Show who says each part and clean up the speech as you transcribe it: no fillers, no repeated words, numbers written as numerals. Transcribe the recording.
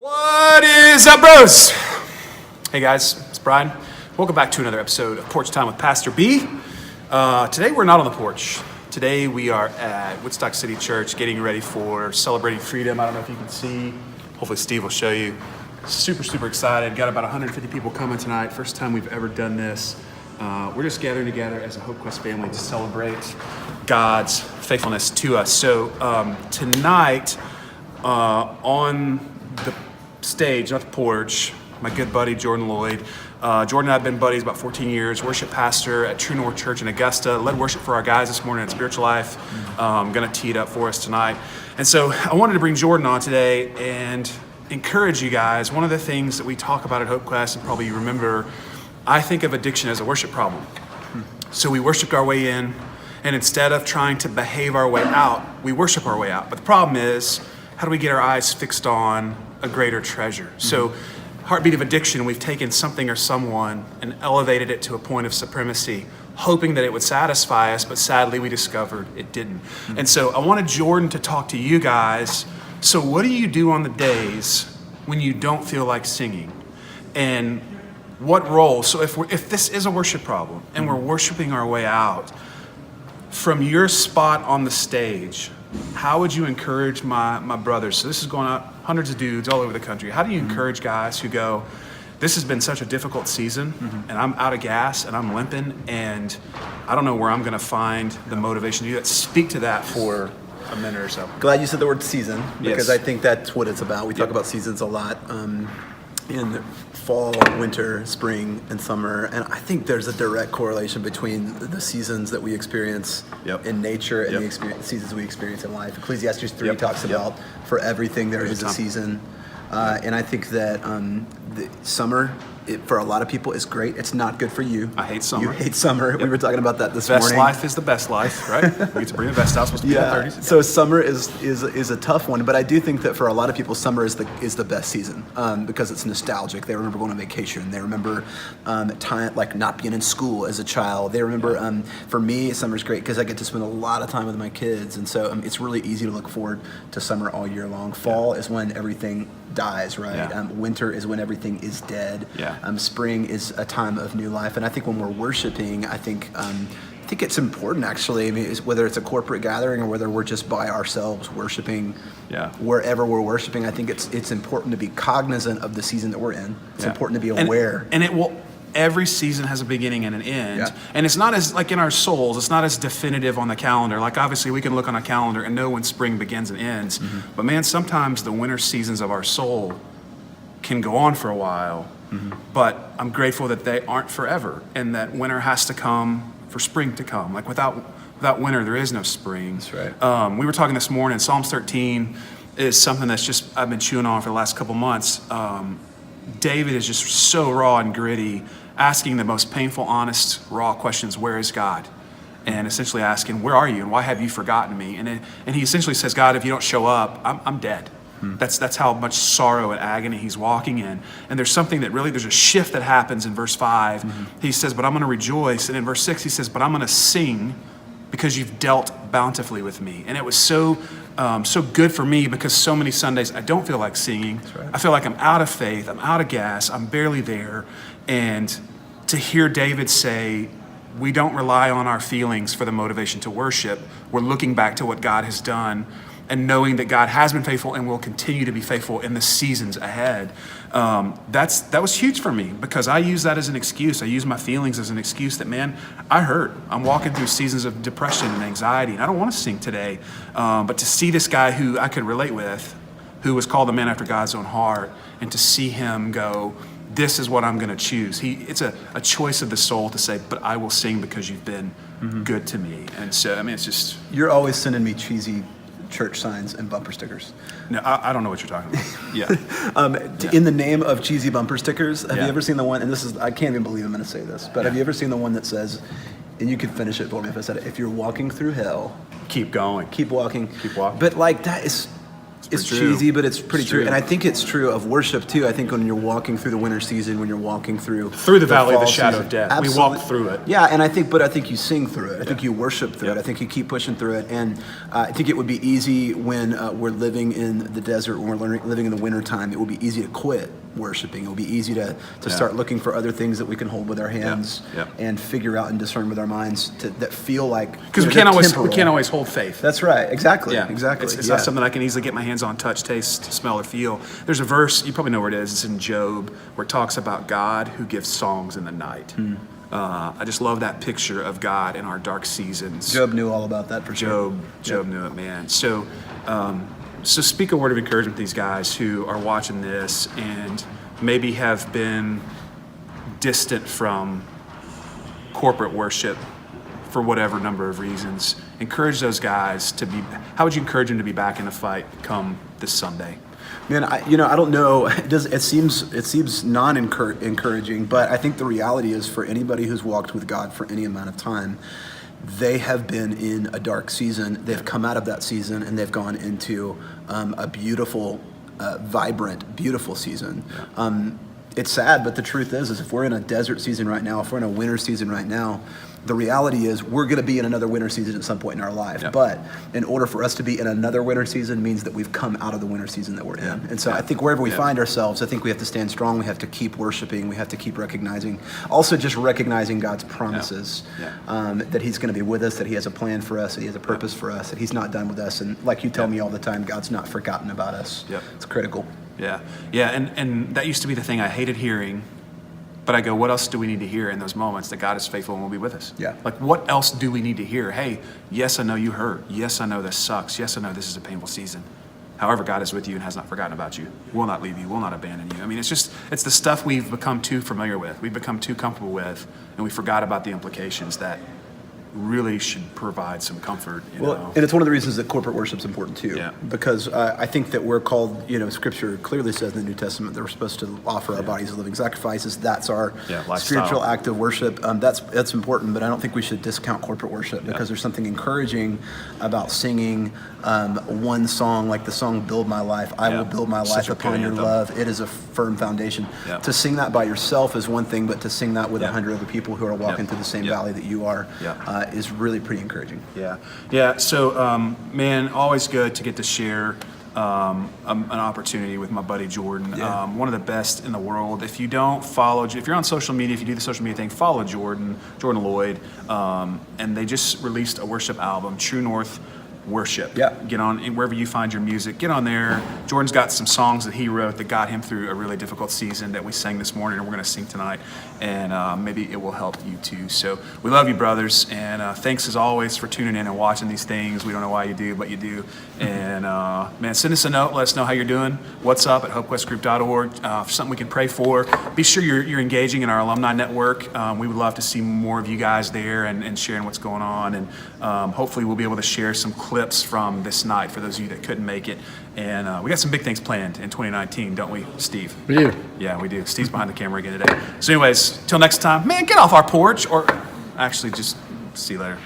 Speaker 1: What is up, bros? Hey guys, it's Brian. Welcome back to another episode of Porch Time with Pastor B. Today we're not on the porch. Today we are at Woodstock City Church getting ready for celebrating freedom. I don't know if you can see. Hopefully Steve will show you. Super excited. Got about 150 people coming tonight. First time we've ever done this. We're just gathering together as a HopeQuest family to celebrate God's faithfulness to us. So tonight on the stage, not the porch, my good buddy Jordan Lloyd. Jordan and I have been buddies about 14 years, worship pastor at True North Church in Augusta, led worship for our guys this morning at Spiritual Life. Gonna tee it up for us tonight. And so I wanted to bring Jordan on today and encourage you guys. One of the things that we talk about at HopeQuest, and probably you remember, I think of addiction as a worship problem. So we worshiped our way in, and instead of trying to behave our way out, we worship our way out. But the problem is, how do we get our eyes fixed on a greater treasure? So heartbeat of addiction, we've taken something or someone and elevated it to a point of supremacy, hoping that it would satisfy us, but sadly we discovered it didn't. And so I wanted Jordan to talk to you guys. So what do you do on the days when you don't feel like singing? And what role? So if this is a worship problem and we're worshiping our way out, from your spot on the stage, how would you encourage my brothers? So this is going out, hundreds of dudes all over the country. How do you encourage guys who go, this has been such a difficult season and I'm out of gas and I'm limping and I don't know where I'm going to find the motivation to do that. Speak to that for a minute or so.
Speaker 2: Glad you said the word season, because
Speaker 1: Yes.
Speaker 2: I think that's what it's about. We talk about seasons a lot in fall, winter, spring, and summer. And I think there's a direct correlation between the seasons that we experience in nature and the seasons we experience in life. Ecclesiastes 3 talks about for everything there is a season. And I think that the summer, for a lot of people, is great. It's not good for you.
Speaker 1: I hate summer.
Speaker 2: You hate summer. We were talking about that this
Speaker 1: Best
Speaker 2: morning.
Speaker 1: life is the best life, right? We get to bring the best out. Supposed to be in the 30s.
Speaker 2: So summer is a tough one, but I do think that for a lot of people, summer is the best season because it's nostalgic. They remember going on vacation. They remember time, like not being in school as a child. They remember. For me, summer's great because I get to spend a lot of time with my kids, and so it's really easy to look forward to summer all year long. Fall is when everything dies, right? Winter is when everything is dead. Spring is a time of new life, and I think when we're worshiping, I think it's important actually. I mean, whether it's a corporate gathering or whether we're just by ourselves worshiping, wherever we're worshiping, I think it's important to be cognizant of the season that we're in. It's important to be aware.
Speaker 1: And it will. Every season has a beginning and an end. And it's not as, like in our souls, it's not as definitive on the calendar. Like obviously we can look on a calendar and know when spring begins and ends. But man, sometimes the winter seasons of our soul can go on for a while. But I'm grateful that they aren't forever and that winter has to come for spring to come. Like without winter, there is no spring.
Speaker 2: That's right.
Speaker 1: We were talking this morning, Psalms 13 is something that's just, I've been chewing on for the last couple months. David is just so raw and gritty, asking the most painful, honest, raw questions. Where is God? And essentially asking, where are you? And why have you forgotten me? And he essentially says, God, if you don't show up, I'm dead. That's how much sorrow and agony he's walking in. And there's something that really, there's a shift that happens in verse 5. He says, but I'm going to rejoice. And in verse 6, he says, but I'm going to sing because you've dealt bountifully with me. And it was so good for me because so many Sundays I don't feel like singing. I feel like I'm out of faith. I'm out of gas. I'm barely there. And to hear David say, we don't rely on our feelings for the motivation to worship. We're looking back to what God has done and knowing that God has been faithful and will continue to be faithful in the seasons ahead. That was huge for me because I use that as an excuse. I use my feelings as an excuse that, man, I hurt. I'm walking through seasons of depression and anxiety, and I don't want to sing today. But to see this guy who I could relate with, who was called a man after God's own heart, and to see him go, this is what I'm going to choose. It's a choice of the soul to say, but I will sing because you've been good to me. And so, I mean, it's just...
Speaker 2: You're always sending me cheesy church signs and bumper stickers.
Speaker 1: No, I don't know what you're talking about.
Speaker 2: In the name of cheesy bumper stickers, have you ever seen the one, and this is, I can't even believe I'm going to say this, but have you ever seen the one that says, and you can finish it for me if I said it, if you're walking through hell,
Speaker 1: Keep going.
Speaker 2: keep walking.
Speaker 1: Keep walking.
Speaker 2: But like that is It's
Speaker 1: pretty true.
Speaker 2: cheesy, but it's pretty
Speaker 1: It's
Speaker 2: true.
Speaker 1: true.
Speaker 2: And I think it's true of worship too. I think when you're walking through the winter season, when you're walking through
Speaker 1: the valley of the
Speaker 2: fall
Speaker 1: shadow
Speaker 2: season,
Speaker 1: of death.
Speaker 2: absolutely.
Speaker 1: We walk through it.
Speaker 2: Yeah, and I think you sing through it. I think
Speaker 1: Yeah.
Speaker 2: you worship through
Speaker 1: Yeah.
Speaker 2: it. I think you keep pushing through it. And I think it would be easy when we're living in the desert, when we're living in the winter time. It will be easy to quit worshiping. It will be easy to start looking for other things that we can hold with our hands
Speaker 1: Yeah.
Speaker 2: and figure out and discern with our minds that feel like
Speaker 1: Because we
Speaker 2: they're
Speaker 1: can't
Speaker 2: temporal.
Speaker 1: always hold faith.
Speaker 2: That's right. Exactly.
Speaker 1: Yeah,
Speaker 2: Exactly.
Speaker 1: It's
Speaker 2: Yeah.
Speaker 1: not something I can easily get my hands on, touch, taste, smell, or feel. There's a verse, you probably know where it is, it's in Job, where it talks about God who gives songs in the night. I just love that picture of God in our dark seasons.
Speaker 2: Job knew all about that for sure.
Speaker 1: Job knew it, man. So speak a word of encouragement to these guys who are watching this and maybe have been distant from corporate worship for whatever number of reasons. Encourage those guys to be. How would you encourage them to be back in the fight come this Sunday?
Speaker 2: Man, I don't know. It seems non-encouraging, but I think the reality is for anybody who's walked with God for any amount of time, they have been in a dark season. They've come out of that season and they've gone into a beautiful, vibrant, beautiful season. It's sad, but the truth is if we're in a desert season right now, if we're in a winter season right now, the reality is we're going to be in another winter season at some point in our life.
Speaker 1: Yeah.
Speaker 2: But in order for us to be in another winter season means that we've come out of the winter season that we're in. And so I think wherever we find ourselves, I think we have to stand strong. We have to keep worshiping. We have to keep recognizing. Also just recognizing God's promises, that he's going to be with us, that he has a plan for us, that he has a purpose for us, that he's not done with us. And like you tell me all the time, God's not forgotten about us.
Speaker 1: Yep.
Speaker 2: It's critical.
Speaker 1: Yeah, and that used to be the thing I hated hearing. But I go, what else do we need to hear in those moments that God is faithful and will be with us?
Speaker 2: Yeah.
Speaker 1: Like, what else do we need to hear? Hey, yes, I know you hurt. Yes, I know this sucks. Yes, I know this is a painful season. However, God is with you and has not forgotten about you. Will not leave you. Will not abandon you. I mean, it's the stuff we've become too familiar with. We've become too comfortable with, and we forgot about the implications that really should provide some comfort. You know?
Speaker 2: And it's one of the reasons that corporate worship's important too.
Speaker 1: Yeah.
Speaker 2: Because I think that we're called, Scripture clearly says in the New Testament that we're supposed to offer our bodies as living sacrifices. That's our
Speaker 1: lifestyle.
Speaker 2: spiritual act of worship. That's important, but I don't think we should discount corporate worship because there's something encouraging about singing one song, like the song "Build My Life." I will build my life upon your love. It is a firm foundation.
Speaker 1: Yeah.
Speaker 2: To sing that by yourself is one thing, but to sing that with 100 other people who are walking through the same valley that you are is really pretty encouraging.
Speaker 1: Yeah. So, man, always good to get to share an opportunity with my buddy Jordan. One of the best in the world. If you don't follow, if you're on social media, if you do the social media thing, follow Jordan Lloyd. And they just released a worship album, True North Worship.
Speaker 2: Yeah.
Speaker 1: Get on wherever you find your music. Get on there. Jordan's got some songs that he wrote that got him through a really difficult season that we sang this morning and we're going to sing tonight. And maybe it will help you too. So we love you, brothers. And thanks as always for tuning in and watching these things. We don't know why you do, but you do. And man, send us a note. Let us know how you're doing. What's up at HopeQuestGroup.org. For something we can pray for. Be sure you're engaging in our alumni network. We would love to see more of you guys there and sharing what's going on. And hopefully we'll be able to share some clips from this night for those of you that couldn't make it. And we got some big things planned in 2019, don't we, Steve?
Speaker 3: We do.
Speaker 1: Yeah, we do. Steve's behind the camera again today. So anyways, till next time, man, get off our porch, or actually just see you later.